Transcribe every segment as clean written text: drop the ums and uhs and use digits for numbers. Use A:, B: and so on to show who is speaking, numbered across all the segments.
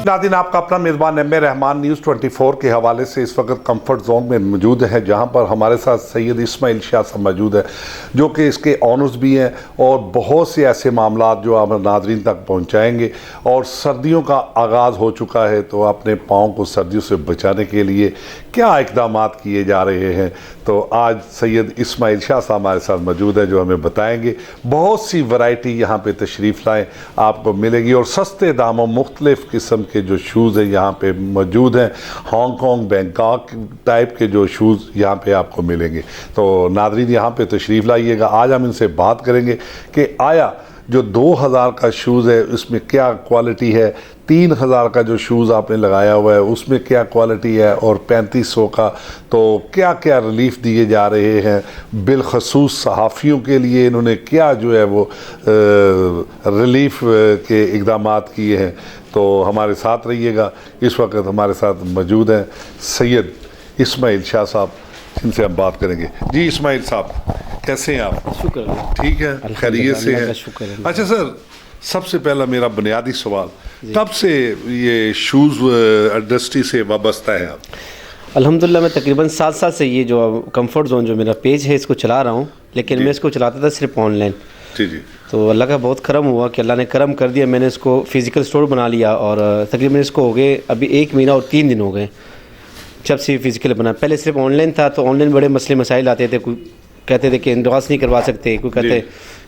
A: नाज़रीन, आपका अपना मेज़बान एम.ए. रहमान न्यूज़ 24 के हवाले से इस वक्त कंफर्ट जोन में मौजूद है, जहां पर हमारे साथ सैयद इस्माइल शाह साहब मौजूद है, जो कि इसके ऑनर्स भी हैं और बहुत से ऐसे मामला जो आप नाज़रीन तक पहुंचाएंगे। और सर्दियों का आगाज़ हो चुका है, तो अपने पाँव को सर्दियों से बचाने के लिए क्या इक़दाम किए जा रहे हैं, तो आज सैयद इस्माइल शाह साहब हमारे साथ मौजूद है, जो हमें बताएंगे। बहुत सी वैरायटी यहाँ पे तशरीफ़ लाएँ आपको मिलेगी और सस्ते दामों मुख्तलिफ़ किस्म के जो शूज़ हैं यहाँ पे मौजूद हैं। हांगकॉन्ग, बैंकॉक टाइप के जो शूज़ यहाँ पे आपको मिलेंगे। तो नाज़रीन, यहाँ पे तशरीफ़ लाइएगा। आज हम इनसे बात करेंगे कि आया जो 2000 का शूज़ है उसमें क्या क्वालिटी है, 3000 का जो शूज़ आपने लगाया हुआ है उसमें क्या क्वालिटी है, और 3500 का तो क्या क्या रिलीफ़ दिए जा रहे हैं। बिलखसूस सहाफ़ियों के लिए इन्होंने क्या जो है वो रिलीफ़ के इक़दाम किए हैं। तो हमारे साथ रहिएगा। इस वक्त हमारे साथ मौजूद हैं सैयद इस्माइल शाह साहब, जिनसे हम बात करेंगे। जी इस्माइल साहब, कैसे हैं आप?
B: शुक्र,
A: ठीक है, खैरियत से हैं? अच्छा सर, सबसे पहला मेरा बुनियादी सवाल, कब से ये शूज़ इंडस्ट्री से वाबस्ता है आप?
B: अल्हम्दुलिल्लाह मैं तकरीबन 7 साल से ये जो कंफर्ट जोन जो मेरा पेज है इसको चला रहा हूँ, लेकिन मैं इसको चलाता था सिर्फ ऑनलाइन।
A: जी जी।
B: तो अल्लाह का बहुत करम हुआ कि अल्लाह ने करम कर दिया, मैंने इसको फ़िज़िकल स्टोर बना लिया और तकरीबन इसको हो गए अभी 1 महीना और 3 दिन हो गए जब से फ़िज़िकल बना। पहले सिर्फ ऑनलाइन था, तो ऑनलाइन बड़े मसले मसाइल आते थे। कोई कहते थे कि इंडोर्स नहीं करवा सकते, कोई कहते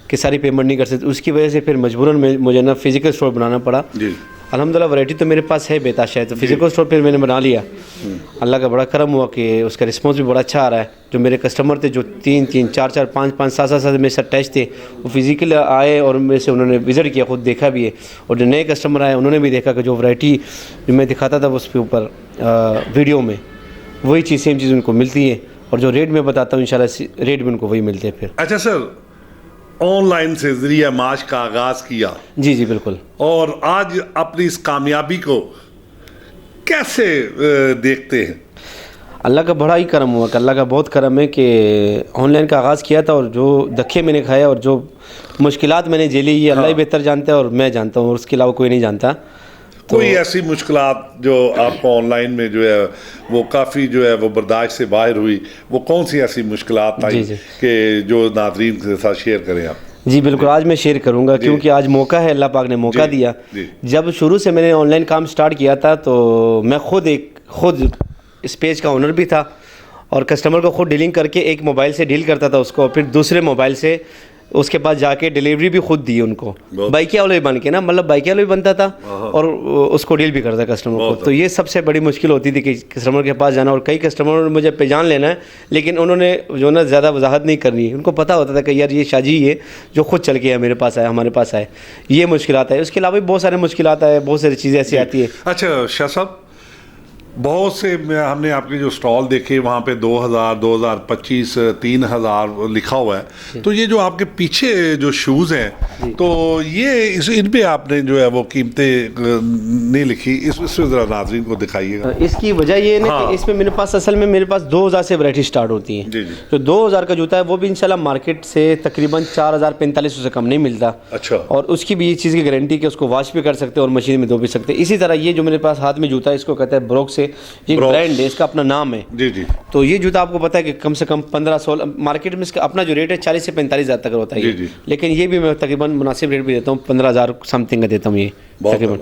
B: कि सारी पेमेंट नहीं कर सकते। उसकी वजह से फिर मजबूरन मुझे ना फ़िज़िकल स्टोर बनाना पड़ा। अल्हम्दुलिल्लाह वैरायटी तो मेरे पास है बेताशा है, तो फ़िज़िकल स्टोर फिर मैंने बना लिया। अल्लाह का बड़ा करम हुआ कि उसका रिस्पॉन्स भी बड़ा अच्छा आ रहा है। जो मेरे कस्टमर थे जो 3-3, 4-4, 5-5, 7-7 साल मेरे साथ टच थे, वो फ़िज़िकल आए और मेरे से उन्होंने विज़िट किया, ख़ुद देखा भी है। और जो नए कस्टमर आए उन्होंने भी देखा कि जो वैरायटी जो मैं दिखाता था उसके ऊपर वीडियो में, वही चीज़ सेम चीज़ उनको मिलती है, और जो रेट में बताता हूँ इंशाल्लाह रेट भी उनको वही मिलते हैं फिर।
A: अच्छा सर, ऑनलाइन से ज़रिया माश का आगाज़ किया।
B: जी जी बिल्कुल।
A: और आज अपनी इस कामयाबी को कैसे देखते हैं?
B: अल्लाह का बड़ा ही करम हुआ कि अल्लाह का बहुत करम है कि ऑनलाइन का आगाज़ किया था और जो धक्के मैंने खाए और जो मुश्किलात मैंने झेली ये अल्लाह ही बेहतर जानता है और मैं जानता हूँ और उसके अलावा कोई नहीं जानता।
A: कोई ऐसी मुश्किलात जो आपको ऑनलाइन में जो है वो काफ़ी जो है वो बर्दाश्त से बाहर हुई, वो कौन सी ऐसी मुश्किलात आई कि जो नाज़रीन के साथ शेयर करें आप?
B: जी बिल्कुल, आज मैं शेयर करूंगा क्योंकि आज मौका है, अल्लाह पाक ने मौका दिया। जब शुरू से मैंने ऑनलाइन काम स्टार्ट किया था तो मैं खुद इस पेज का ओनर भी था और कस्टमर को खुद डीलिंग करके एक मोबाइल से डील करता था उसको, फिर दूसरे मोबाइल से उसके पास जाके डिलीवरी भी खुद दी उनको, बाइकिया वाला भी बन के ना, मतलब बाइकिया वाला भी बनता था और उसको डील भी करता कस्टमर को। तो ये सबसे बड़ी मुश्किल होती थी कि कस्टमर के पास जाना, और कई कस्टमरों ने मुझे पहचान लेना है लेकिन उन्होंने जो ना ज़्यादा वजाहत नहीं करनी है, उनको पता होता था कि यार ये शाजी है जो खुद चल के मेरे पास आए, हमारे पास आए। ये मुश्किलात है, उसके अलावा भी बहुत सारे मुश्किलात है, बहुत सारी चीज़ें ऐसी आती है।
A: अच्छा शाह साहब, बहुत से हमने आपके जो स्टॉल देखे वहाँ पे 2000, 2025, 3000 लिखा हुआ है, तो ये जो आपके पीछे जो शूज़ हैं तो ये इन पे आपने जो है वो कीमतें नहीं लिखी, इसमें ज़रा नाज़रीन को दिखाइएगा।
B: इसकी वजह ये है कि इसमें मेरे पास असल में 2000 से वैरायटी स्टार्ट होती है।
A: जी जी।
B: तो 2000 का जूता है वो भी इंशाल्लाह मार्केट से तकरीबन 4045 से कम नहीं मिलता।
A: अच्छा।
B: और उसकी भी ये चीज़ की गारंटी कि उसको वॉश भी कर सकते हैं और मशीन में धो भी सकते हैं। इसी तरह ये जो मेरे पास हाथ में जूता है इसको कहते हैं ब्रोक से, ये ब्रांड है, इसका अपना नाम है।
A: जी जी।
B: तो ये जूता आपको पता है कि कम से कम 15-16 मार्केट में इसका अपना जो रेट है 40 से 45 हज़ार तक होता है
A: जी जी।
B: लेकिन ये भी मैं तकरीबन मुनासिब रेट भी देता हूँ, 15,000 समथिंग का देता हूँ ये तकरीबन।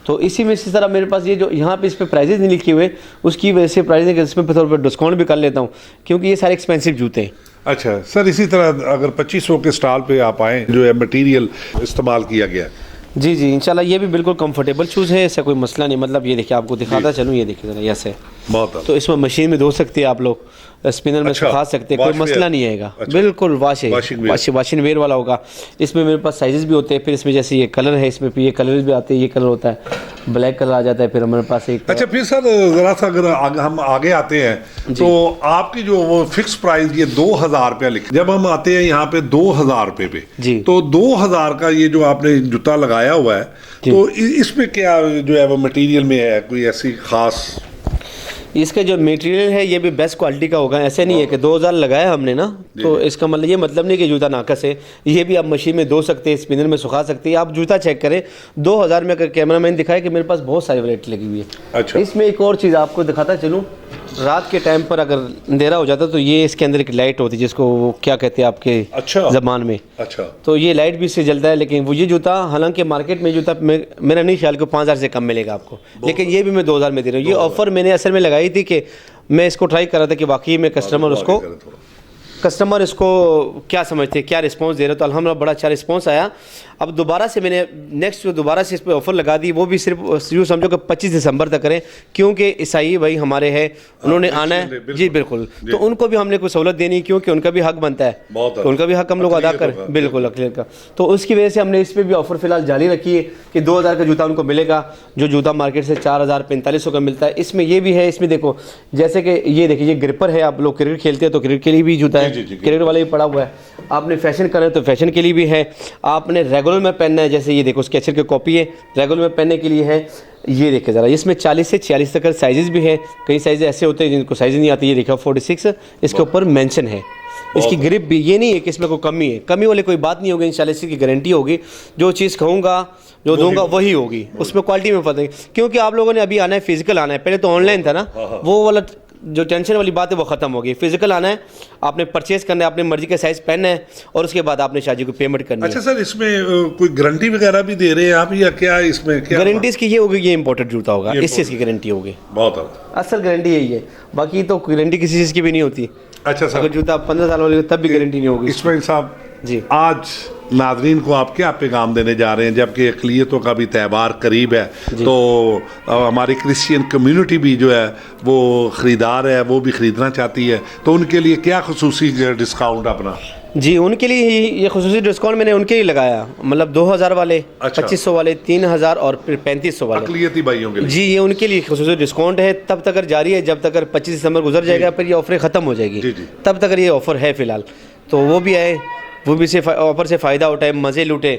B: तो इसी में इसी तरह मेरे पास ये जो यहाँ पे इस पर प्राइजेज नहीं लिखे हुए, उसकी वजह से प्राइजेज इसमें थोड़ा बहुत डिस्काउंट भी कर लेता हूँ क्योंकि ये सारे एक्सपेंसिव जूते हैं।
A: अच्छा सर, इसी तरह अगर 2500 के स्टॉल पे आप आएँ, जो है मटेरियल इस्तेमाल किया गया है।
B: जी जी इंशाल्लाह ये भी बिल्कुल कंफर्टेबल शूज़ है, ऐसा कोई मसला नहीं। मतलब ये देखिए आपको दिखाता चलूँ, ये देखिए ज़रा ऐसे
A: बहुत।
B: तो इसमें मशीन में धो सकते हैं आप लोग, स्पिनर में सुखा सकते हैं, कोई मसला नहीं आएगा। बिल्कुल वाशिंग वेयर वाला होगा। इसमें मेरे पास साइजेस भी होते हैं, फिर इसमें जैसे ये कलर है, इसमें फिर ये कलर भी आते हैं, ये कलर होता है, ब्लैक कलर आ जाता है, फिर हमारे पास एक।
A: अच्छा फिर सर ज़रा सा अगर हम आगे आते हैं तो आपकी जो वो फिक्स प्राइस ये 2000 रुपया लिखे, जब हम आते हैं यहाँ पे 2000 रुपये पे
B: जी,
A: तो 2000 का ये जो आपने जूता लगाया हुआ है तो इसमें क्या जो है वो मटेरियल में है कोई ऐसी खास?
B: इसका जो मटेरियल है ये भी बेस्ट क्वालिटी का होगा। ऐसे नहीं है कि 2000 लगाया हमने ना तो इसका मतलब ये मतलब नहीं कि जूता नाकस है। ये भी आप मशीन में धो सकते हैं, स्पिनर में सुखा सकते हैं। आप जूता चेक करें 2000 में, अगर कैमरामैन दिखाए कि मेरे पास बहुत सारी वैरायटी लगी हुई है।
A: अच्छा।
B: इसमें एक और चीज़ आपको दिखाता चलूँ, रात के टाइम पर अगर अंधेरा हो जाता तो ये इसके अंदर एक लाइट होती है जिसको वो क्या कहते हैं आपके ज़बान में।
A: अच्छा।
B: तो ये लाइट भी इससे जलता है, लेकिन वो ये जूता हालांकि मार्केट में जूता मेरा नहीं ख्याल को 5000 से कम मिलेगा आपको, लेकिन ये भी मैं 2000 में दे रहा हूँ। ये ऑफ़र मैंने असल में लगाई थी कि मैं इसको ट्राई कर रहा था कि वाकई में कस्टमर इसको क्या समझते हैं, क्या रिस्पांस दे रहे, तो अल्हम्दुलिल्लाह बड़ा अच्छा रिस्पांस आया। अब दोबारा से मैंने नेक्स्ट जो दोबारा से इस पर ऑफ़र लगा दी, वो भी सिर्फ यूँ समझो कि 25 दिसंबर तक करें, क्योंकि ईसाई भाई हमारे हैं, उन्होंने आना है। जी बिल्कुल, तो उनको भी हमने कोई सहूलत देनी, क्योंकि उनका भी हक बनता है, तो उनका भी हक हम लोग अदा करें। बिल्कुल अखिलेट का। तो उसकी वजह से हमने इस पर भी ऑफ़र फ़िलहाल जारी रखी है कि 2000 का जूता उनको मिलेगा, जो जूता मार्केट से 4000-4500 का मिलता है। इसमें ये भी है, इसमें देखो जैसे कि ये देखिए ये ग्रिपर है, आप लोग क्रिकेट खेलते हैं तो क्रिकेट के लिए भी जूता है, क्रिकेट वाला भी पड़ा हुआ है। आपने फैशन करना है तो फैशन के लिए भी है, आपने रेगुलर में पहनना है, जैसे ये देखो स्केचर की कॉपी है, रेगुलर में पहनने के लिए है। ये देखिए ज़रा, इसमें 40 से 46 तक साइजेस भी है। कई साइज ऐसे होते हैं जिनको साइज नहीं आती, ये देखा 46 इसके ऊपर मेंशन है। इसकी ग्रिप भी, ये नहीं है कि इसमें कोई कमी है, कमी वाली कोई बात नहीं होगी। इंशाल्लाह इसकी गारंटी होगी, जो चीज़ कहूँगा जो दूंगा वही होगी, उसमें क्वालिटी में पता नहीं। क्योंकि आप लोगों ने अभी आना है, फिजिकल आना है, पहले तो ऑनलाइन था ना, वो वाला जो टेंशन वाली बात है वो ख़त्म हो गई। फिजिकल आना है, आपने परचेज़ करना है, अपनी मर्जी का साइज़ पहनना है और उसके बाद आपने शादी को पेमेंट करनी है।
A: अच्छा सर, इसमें कोई गारंटी वगैरह भी दे रहे हैं आप या क्या? इसमें क्या
B: गारंटी इसकी ये होगी, ये इंपोर्टेड जूता होगा, इस चीज़ की गारंटी होगी।
A: बहुत
B: असल गारंटी यही है, बाकी तो गारंटी किसी चीज़ की भी नहीं होती।
A: अच्छा सर,
B: अगर जूता 15 साल वाले तब भी गारंटी नहीं होगी।
A: इस्माइल साहब
B: जी,
A: आज नाज़रीन को आप क्या पैगाम देने जा रहे हैं, जबकि अक़लियतों का भी त्यौहार करीब है, तो हमारी क्रिश्चियन कम्युनिटी भी जो है वो ख़रीदार है, वो भी ख़रीदना चाहती है, तो उनके लिए क्या खुसूसी डिस्काउंट अपना?
B: जी उनके लिए ये खुसूसी डिस्काउंट मैंने उनके लिए लगाया, मतलब 2000 वाले, 2500 वाले, 3000 और फिर 3500 वाले
A: अक़लियती भाइयों के लिए।
B: जी ये उनके लिए खुसूसी डिस्काउंट है, तब तक जारी है जब तक 25 दिसंबर गुजर जाएगा, फिर ये ऑफर ख़त्म हो जाएगी। तब तक ये ऑफ़र है फ़िलहाल, तो वो भी आए, वो भी से ऑफ़र से फ़ायदा उठाए, मज़े लूटे।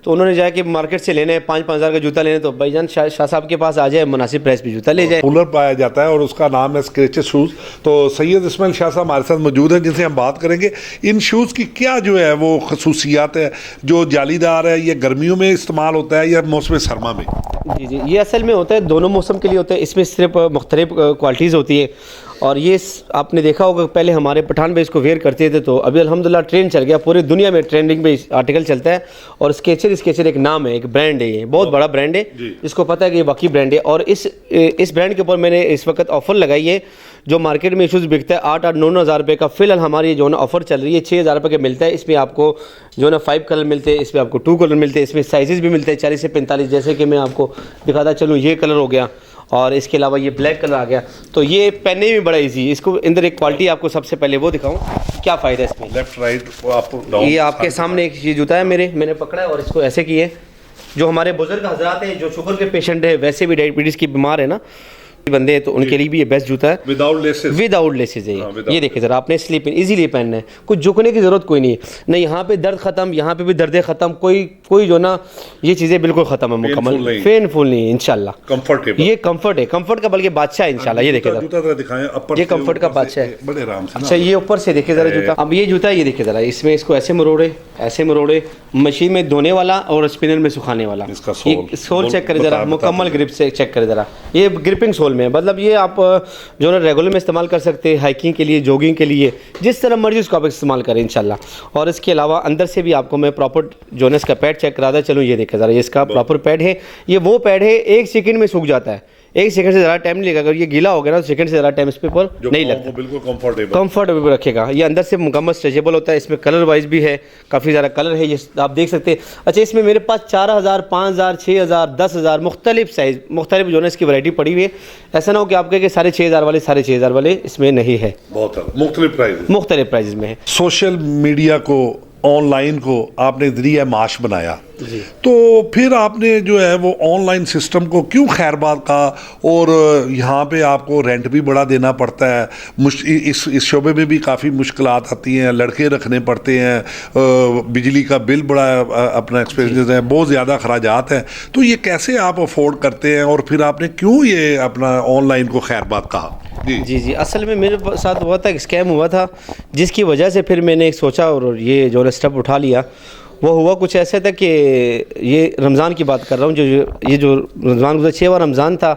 B: तो उन्होंने जाके मार्केट से लेने 5-5 हज़ार का जूता लेने, तो भाईजान शाह साहब के पास आ जाए, मुनासिब प्राइस पे जूता ले जाए।
A: कूलर पाया जाता है और उसका नाम है स्क्रेचेस शूज़। तो सैयद इस्माइल शाह साहब हमारे साथ मौजूद हैं जिनसे हम बात करेंगे इन शूज़ की क्या जो है वो खसूसियात है, जो जालीदार है, ये गर्मियों में इस्तेमाल होता है या मौसम सरमा में?
B: जी जी, ये असल में होता है दोनों मौसम के लिए होता है। इसमें सिर्फ मुख्तलिफ क्वालिटीज़ होती है और ये आपने देखा होगा पहले हमारे पठान भाई इसको वेयर करते थे, तो अभी अल्हम्दुलिल्लाह ट्रेंड चल गया, पूरी दुनिया में ट्रेंडिंग में आर्टिकल चलता है। और स्केचर एक नाम है, एक ब्रांड है, ये बहुत बड़ा ब्रांड है, जिसको पता है कि ये वाकई ब्रांड है। और इस ब्रांड के ऊपर मैंने इस वक्त ऑफ़र लगाई है। जो मार्केट में शूज़ बिकता है 8-9 हज़ार रुपये का, फिलहाल हमारी जो ना ऑफ़र चल रही है 6 हज़ार रुपये का मिलता है। इसमें आपको जो ना 5 कलर मिलते हैं, इसमें आपको 2 कलर मिलते हैं, इसमें साइज़ भी मिलते हैं 40 से 45। जैसे कि मैं आपको दिखाता चलूँ, ये कलर हो गया और इसके अलावा ये ब्लैक कलर आ गया। तो ये पहनने में बड़ा इजी है। इसको अंदर एक क्वालिटी आपको सबसे पहले वो दिखाऊं, क्या फ़ायदा है इसमें।
A: लेफ्ट राइट आप
B: ये आपके सामने एक ये जूता है मैंने पकड़ा है और इसको ऐसे किए। जो हमारे बुजुर्ग हजरात हैं, जो शुगर के पेशेंट है, वैसे भी डायबिटीज़ की बीमार है ना बंदे हैं, तो उनके लिए भी ये बेस्ट जूता है। विदाउट लेसेस है ये देखिए ज़रा, आपने स्लीप इजीली पहनना है, कुछ झुकने की ज़रूरत कोई नहीं है। नहीं यहाँ पे दर्द ख़त्म, यहाँ पे भी दर्द ख़त्म, कोई जो ना ये चीज़ें बिल्कुल ख़त्म है, मुकम्मल पेनफुल नहीं है इंशाल्लाह।
A: कंफर्टेबल, ये
B: कंफर्ट है, कंफर्ट का बल्कि बादशाह है इंशाल्लाह। ये देखिए ये कंफर्ट का बादशाह है, बड़े आराम से। अच्छा ये ऊपर से देखिए ज़रा जूता। अब ये जूता ये देखिए ज़रा, इसमें इसको ऐसे मरोड़े, मशीन में धोने वाला और स्पिनर में सुखाने वाला। सोल चेक करें ज़रा, मुकम्मल ग्रिप से चेक करें ज़रा, ये ग्रिपिंग सोल में, मतलब ये आप जो है रेगुलर में इस्तेमाल कर सकते हैं, हाइकिंग के लिए, जॉगिंग के लिए, जिस तरह मर्जी उसको आप इस्तेमाल करें इंशाल्लाह। और इसके अलावा अंदर से भी आपको मैं प्रॉपर जो है इसका पैड चेक कराता चलूँ। ये देखिए ज़रा, ये इसका प्रॉपर पैड है। ये वो पैड है 1 सेकंड में सूख जाता है, 1 सेकंड से ज़्यादा टाइम नहीं लगेगा। अगर ये गीला हो गया ना तो सेकंड से ज़्यादा टाइम इस पर नहीं लगता,
A: बिल्कुल
B: कंफर्टेबल रखेगा। ये अंदर से मुकम्मल स्ट्रेचेबल होता है। इसमें कलर वाइज भी है, काफ़ी ज़्यादा कलर है, ये आप देख सकते हैं। अच्छा इसमें मेरे पास 4000, 5000, 6000, 10000 मुख्तलिफ साइज़, मुख्तलिफ जो है इसकी वैरायटी पड़ी हुई है। ऐसा ना हो कि आप कहें कि 6500 वाले इसमें नहीं है,
A: बहुत मुख्तलिफ
B: प्राइस में है।
A: सोशल मीडिया को, ऑनलाइन को आपने ज़रिया माश बनाया, तो फिर आपने जो है वो ऑनलाइन सिस्टम को क्यों खैरबाद कहा? और यहाँ पे आपको रेंट भी बड़ा देना पड़ता है, इस शोबे में भी काफ़ी मुश्किलात आती हैं, लड़के रखने पड़ते हैं, बिजली का बिल बड़ा अपना एक्सपीरियंस है, बहुत ज़्यादा अखराजात हैं, तो ये कैसे आप अफोर्ड करते हैं? और फिर आपने क्यों ये अपना ऑनलाइन को खैरबाद कहा?
B: जी असल में मेरे साथ हुआ था, स्कैम हुआ था, जिसकी वजह से फिर मैंने सोचा और ये जो स्टेप उठा लिया। वो हुआ कुछ ऐसा था कि ये रमज़ान की बात कर रहा हूँ, जो रमज़ान गुज़रा 6वां रमज़ान था।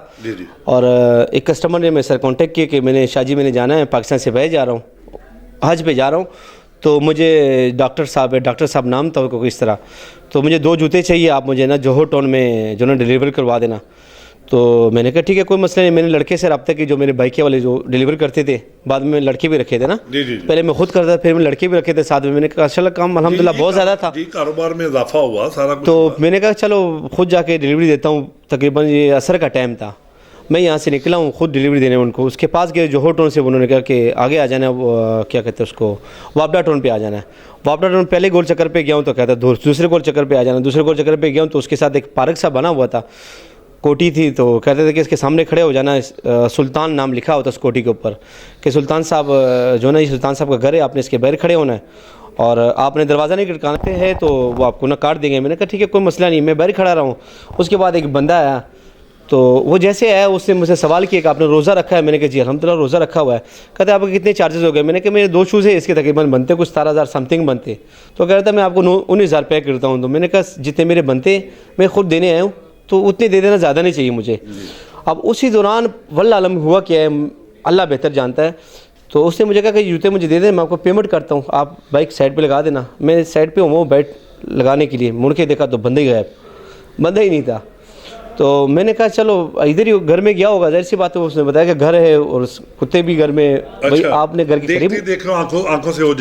B: और एक कस्टमर ने मेरे सर कॉन्टेक्ट किया कि मैंने जाना है, पाकिस्तान से बाहर जा रहा हूँ, हज पे जा रहा हूँ, तो मुझे डॉक्टर साहब नाम था कोई इस तरह, तो मुझे 2 जूते चाहिए, आप मुझे ना जोहर टाउन में जो ना डिलीवर करवा देना। तो मैंने कहा ठीक है कोई मसला नहीं। मैंने लड़के से रब्ता की, जो मेरे बाइक वाले जो डिलीवर करते थे, बाद में लड़के भी रखे थे ना, पहले मैं खुद करता था, फिर मैं लड़के भी रखे थे साथ में। मैंने कहा चलो काम अल्हम्दुलिल्लाह बहुत ज़्यादा था,
A: कारोबार में इजाफा हुआ सारा कुछ,
B: तो मैंने कहा चलो खुद जाके डिलीवरी देता हूँ। तकरीबन ये असर का टाइम था, मैं यहाँ से निकला हूँ खुद डिलीवरी देने उनको। उसके पास गए जोहर टाउन से, उन्होंने कहा कि आगे आ जाना, क्या कहते हैं उसको, वापडा टाउन पे आ जाना है। वापडा टाउन पहले गोल चक्कर पे गया हूँ तो कहता दूसरे गोल चक्कर पे आ जाना, दूसरे गोल चक्कर पे गया हूँ तो उसके साथ एक पार्क सा बना हुआ था, कोठी थी, तो कहते थे कि इसके सामने खड़े हो जाना, सुल्तान नाम लिखा होता उस कोठी के ऊपर, कि सुल्तान साहब जो ना, ये सुल्तान साहब का घर है, आपने इसके बाहर खड़े होना है और आपने दरवाज़ा नहीं खटकाना है तो वो आपको ना काट देंगे। मैंने कहा ठीक है कोई मसला नहीं, मैं बाहर खड़ा रहा हूँ। उसके बाद एक बंदा आया, तो वो जैसे आया उसने मुझसे सवाल किया कि आपने रोज़ा रखा है? मैंने कहा जी अल्हम्दुलिल्लाह रोज़ा रखा हुआ है। कहते आपके कितने चार्जेस हो गए? मैंने कहा मेरे 2 शूज़ है, इसके तकरीबन बनते कुछ 17,000 समथिंग बनते। तो कह रहा था मैं आपको 19,000 पे करता हूँ। तो मैंने कहा जितने मेरे बनते मैं खुद देने आया हूँ, तो उतने दे देना, ज़्यादा नहीं चाहिए मुझे। अब उसी दौरान वल्लाह आलम हुआ क्या है, अल्लाह बेहतर जानता है, तो उसने मुझे कहा कि जूते मुझे दे दें, मैं आपको पेमेंट करता हूँ, आप बाइक साइड पे लगा देना। मैं साइड पे हूँ, वो बैठ लगाने के लिए मुड़ के देखा तो बंदा ही गायब, बंदा ही नहीं था। तो मैंने कहा चलो इधर ही घर में गया होगा, ज़ाहिर सी बात है। उसने बताया कि घर है और कुत्ते भी घर में।
A: अच्छा,
B: भाई आपने घर के करीब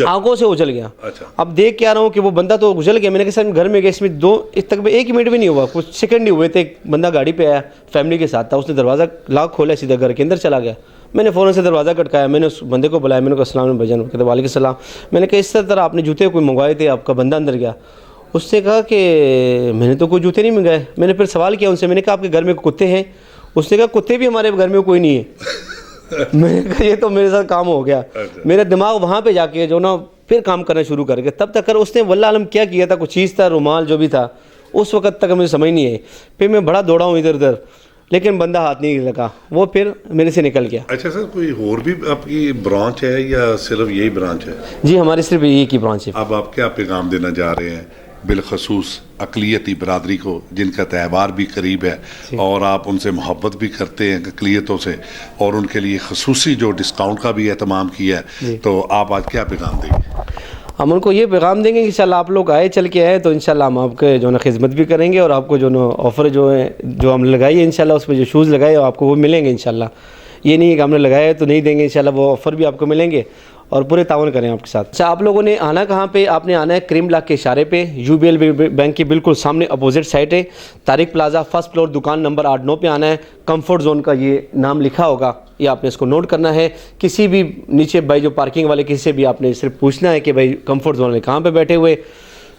A: आंखों से उजल गया। अच्छा।
B: अब देख के आ रहा हूँ कि वो बंदा तो उजल गया। मैंने कहा सर घर में गया, इसमें 1 मिनट भी नहीं हुआ, कुछ सेकंड ही हुए थे। एक बंदा गाड़ी पे आया, फैमिली के साथ था, उसने दरवाज़ा लॉक खोला, सीधा घर के अंदर चला गया। मैंने फ़ौरन से दरवाज़ा खटकाया, मैंने उस बंदे को बुलाया, मैंने कहा अस्सलाम भजन, कहते वालेकुम सलाम। मैंने कहा इस तरह आपने जूते कोई मंगवाए थे, आपका बंदा अंदर गया। उसने कहा कि मैंने तो कोई जूते नहीं मंगाए। मैंने फिर सवाल किया उनसे, मैंने कहा आपके घर में कुत्ते हैं? उसने कहा कुत्ते भी हमारे घर में कोई नहीं है। मैंने कहा ये तो मेरे साथ काम हो गया। मेरा दिमाग वहाँ पे जाके जो ना फिर काम करना शुरू कर गया। तब तक कर उसने वल्लाह आलम क्या किया था, कुछ चीज़ था, रुमाल जो भी था, उस वक्त तक मुझे समझ नहीं आई। फिर मैं बड़ा दौड़ा हूँ इधर उधर, लेकिन बंदा हाथ नहीं लगा, वो फिर मेरे से निकल गया।
A: अच्छा सर, कोई और भी आपकी ब्रांच है या सिर्फ यही ब्रांच है?
B: जी हमारी सिर्फ एक ही ब्रांच है।
A: अब आप क्या पैगाम देना चाह रहे हैं बिलखसूस अक़लियती बरादरी को, जिनका त्यौहार भी करीब है और आप उनसे मोहब्बत भी करते हैं अक़लियतों से, और उनके लिए खसूसी जो डिस्काउंट का भी एहतमाम किया है, तो आप आज क्या पैगाम देंगे?
B: हम उनको ये पैगाम देंगे कि इंशाल्लाह आप लोग आए, चल के आए तो इंशाल्लाह हम आपके जो ना खिदमत भी करेंगे, और आपको जो ना ऑफ़र जो है जो हम लगाई है इंशाल्लाह उसमें जो शूज़ लगाए आपको वो मिलेंगे इंशाल्लाह। ये नहीं है कि हमने लगाया है तो नहीं देंगे, इंशाल्लाह वो ऑफ़र भी आपको मिलेंगे और पूरे तावन करें आपके साथ। अच्छा, आप लोगों ने आना कहाँ पे? आपने आना है करीम ब्लॉक के इशारे पे, यूबीएल बैंक के बिल्कुल सामने अपोजिट साइड है, तारिक प्लाजा फर्स्ट फ्लोर, दुकान नंबर 8-9 पे आना है। कंफर्ट जोन का ये नाम लिखा होगा, ये आपने इसको नोट करना है। किसी भी नीचे भाई जो पार्किंग वाले किसी से भी आपने सिर्फ पूछना है कि भाई कंफर्ट जोन में कहाँ पे बैठे हुए,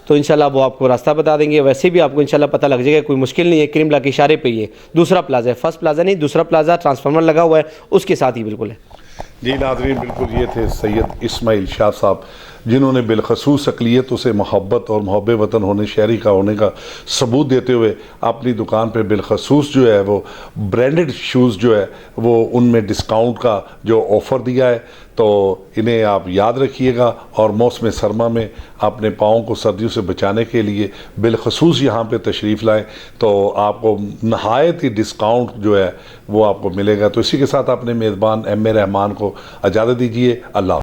B: तो इंशाल्लाह वो आपको रास्ता बता देंगे। वैसे भी आपको इंशाल्लाह पता लग जाएगा, कोई मुश्किल नहीं है। करीम ब्लॉक के इशारे पे ये दूसरा प्लाजा है, फर्स्ट प्लाजा नहीं, दूसरा प्लाजा ट्रांसफार्मर लगा हुआ है उसके साथ ही बिल्कुल है।
A: जी नाज़रीन, बिल्कुल ये थे सैयद इस्माइल शाह साहब, जिन्होंने बिलखसूस अक़लियतों से मोहब्बत और मोहब्ब वतन होने, शहरी का होने का सबूत देते हुए अपनी दुकान पे बिलखसूस जो है वो ब्रांडेड शूज़ जो है वो उनमें डिस्काउंट का जो ऑफ़र दिया है, तो इन्हें आप याद रखिएगा। और मौसम सरमा में अपने पाँव को सर्दियों से बचाने के लिए बिलखसूस यहाँ पे तशरीफ़ लाएँ, तो आपको नहायत ही डिस्काउंट जो है वो आपको मिलेगा। तो इसी के साथ अपने मेज़बान एम ए रहमान को इजाज़त दीजिए। अल्लाह।